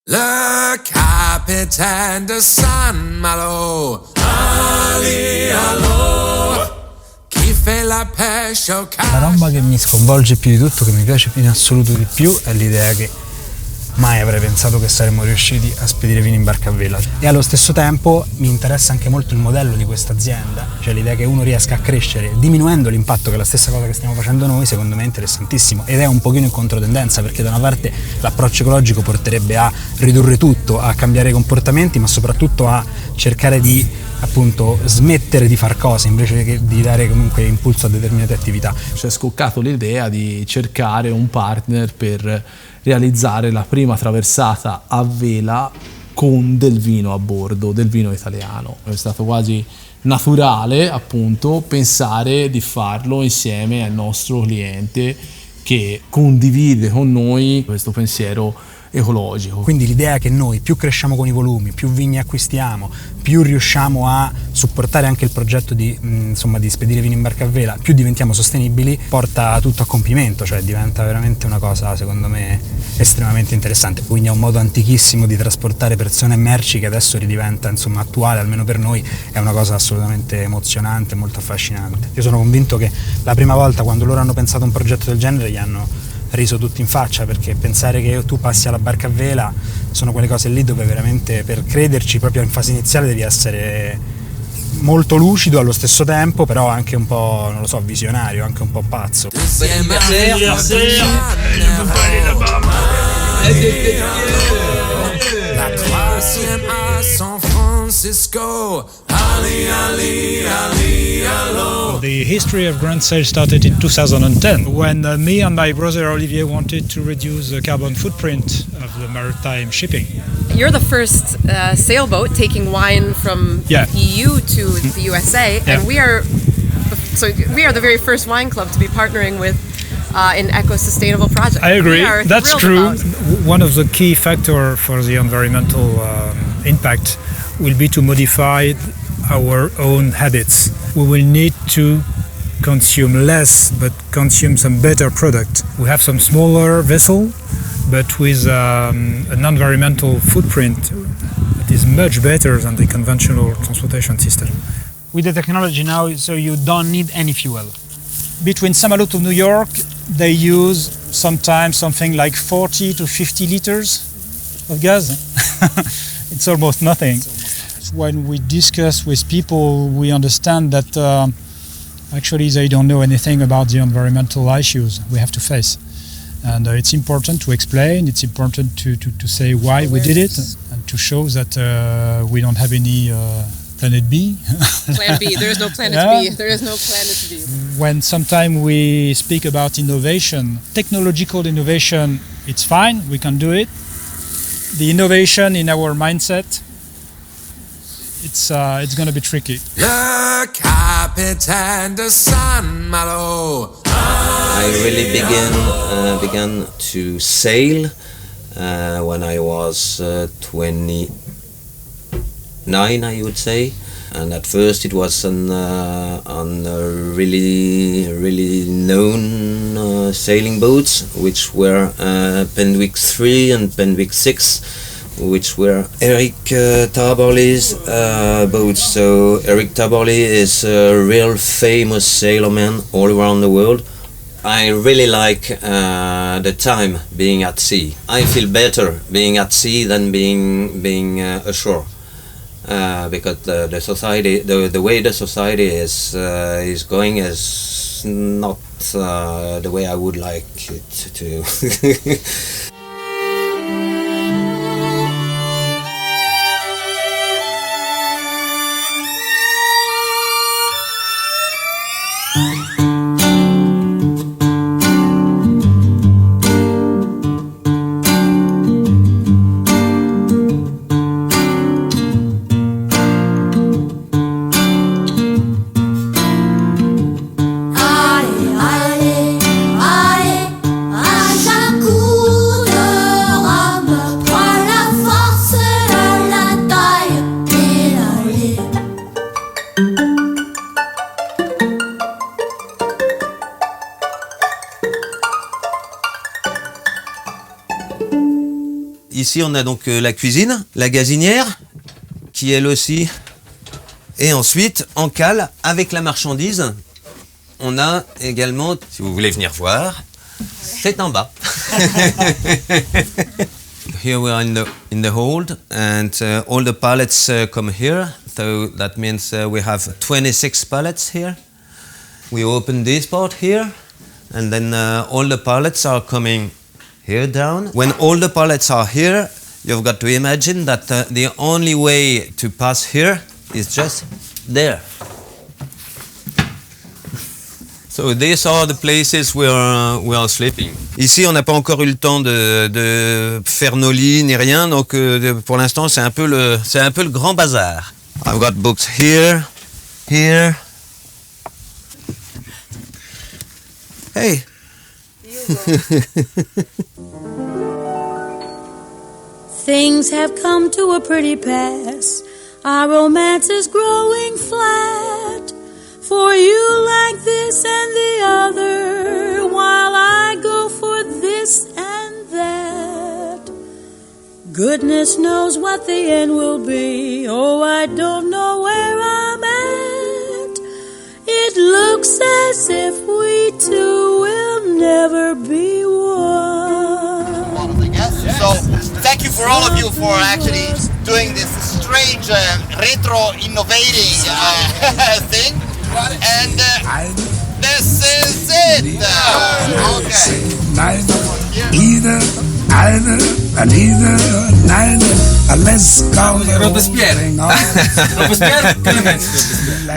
Le capitaine de San Malo, Ali allo, chi fa la pesce o La roba che mi sconvolge più di tutto, che mi piace in assoluto di più, è l'idea che mai avrei pensato che saremmo riusciti a spedire vino in barca a vela. E allo stesso tempo mi interessa anche molto il modello di questa azienda, cioè l'idea che uno riesca a crescere diminuendo l'impatto, che è la stessa cosa che stiamo facendo noi. Secondo me è interessantissimo ed è un pochino in controtendenza, perché da una parte l'approccio ecologico porterebbe a ridurre tutto, a cambiare i comportamenti, ma soprattutto a cercare di appunto smettere di far cose invece che di dare comunque impulso a determinate attività. Ci è scoccato l'idea di cercare un partner per realizzare la prima traversata a vela con del vino a bordo, del vino italiano. È stato quasi naturale, appunto, pensare di farlo insieme al nostro cliente che condivide con noi questo pensiero ecologico. Quindi l'idea che noi più cresciamo con i volumi, più vigni acquistiamo, più riusciamo a supportare anche il progetto di spedire vino in barca a vela, più diventiamo sostenibili, porta tutto a compimento, cioè diventa veramente una cosa secondo me estremamente interessante. Quindi è un modo antichissimo di trasportare persone e merci che adesso ridiventa attuale, almeno per noi è una cosa assolutamente emozionante, molto affascinante. Io sono convinto che la prima volta, quando loro hanno pensato a un progetto del genere, gli hanno riso tutti in faccia, perché pensare che tu passi alla barca a vela sono quelle cose lì dove veramente, per crederci proprio in fase iniziale, devi essere molto lucido allo stesso tempo, però anche un po', non lo so, visionario, anche un po' pazzo. La troisième à San Francisco, Ali, Ali, Ali, allo. The history of Grand Sail started in 2010 when me and my brother Olivier wanted to reduce the carbon footprint of the maritime shipping. You're the first sailboat taking wine from EU to the USA, and we are the very first wine club to be partnering with an eco-sustainable project. I agree, that's true. One of the key factors for the environmental impact will be to modify our own habits. We will need to consume less but consume some better product. We have some smaller vessel, but with an environmental footprint that is much better than the conventional transportation system. With the technology now, so you don't need any fuel. Between Saint-Malo to New York, they use sometimes something like 40 to 50 liters of gas. It's almost nothing. When we discuss with people, we understand that actually they don't know anything about the environmental issues we have to face. And it's important to explain, it's important to say why we did it, and to show that we don't have any planet B. Plan B, there is no planet B, there is no planet B. When sometimes we speak about innovation, technological innovation, it's fine, we can do it. The innovation in our mindset, it's going to be tricky. Le capitaine de San Malo. I really began to sail when I was 29, I would say. And at first it was on really known sailing boats, which were Penwick 3 and Penwick 6, which were Eric Tabarly's boats. So Eric Tabarly is a real famous sailorman all around the world. I really like the time being at sea. I feel better being at sea than being ashore. Because the society, the way the society is going is not the way I would like it to. Ale, ale, ale, a jacuzzi. ici on a donc la cuisine, la gazinière, qui elle aussi. Et ensuite, en cale, avec la marchandise, on a également, si vous voulez venir voir, c'est en bas. Here we are in the hold, and all the pallets come here. So that means we have 26 pallets here. We open this part here, and then all the pallets are coming here down. When all the pallets are here, you've got to imagine that the only way to pass here is just there. So these are the places we are sleeping. Ici, on n'a pas encore eu le temps de faire nos lits ni rien, donc pour l'instant, c'est un peu le grand bazar. I've got books here, here. Hey. Things have come to a pretty pass. Our romance is growing flat. For you like this and the other, while I go for this and that. Goodness knows what the end will be. Oh, I don't know where I'm at. It looks as if we two will never be one. I guess. So, thank you for all of you for actually doing this strange, retro, innovating thing. And this is it. Okay. Either, neither. Let's go. Robespierre.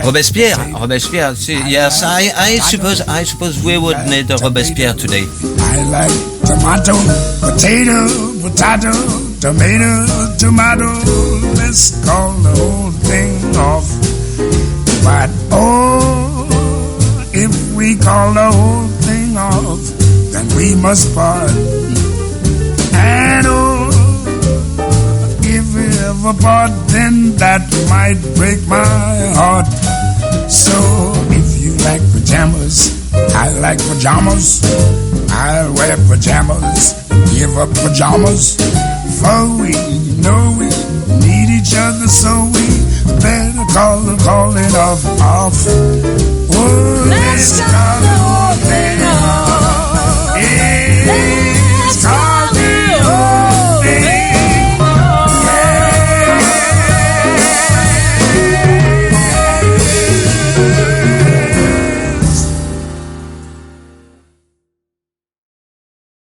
Robespierre. Yes, I suppose we would need a Robespierre today. I like tomato, potato, tomato. Let's call the whole thing off. But oh, if we call the whole thing off, then we must part. And oh, if we ever part, then that might break my heart. So if you like pajamas, I like pajamas. I'll wear pajamas, give up pajamas. For we know we need each other, so we better call the calling off. Oh, let's call the whole thing off. Let's call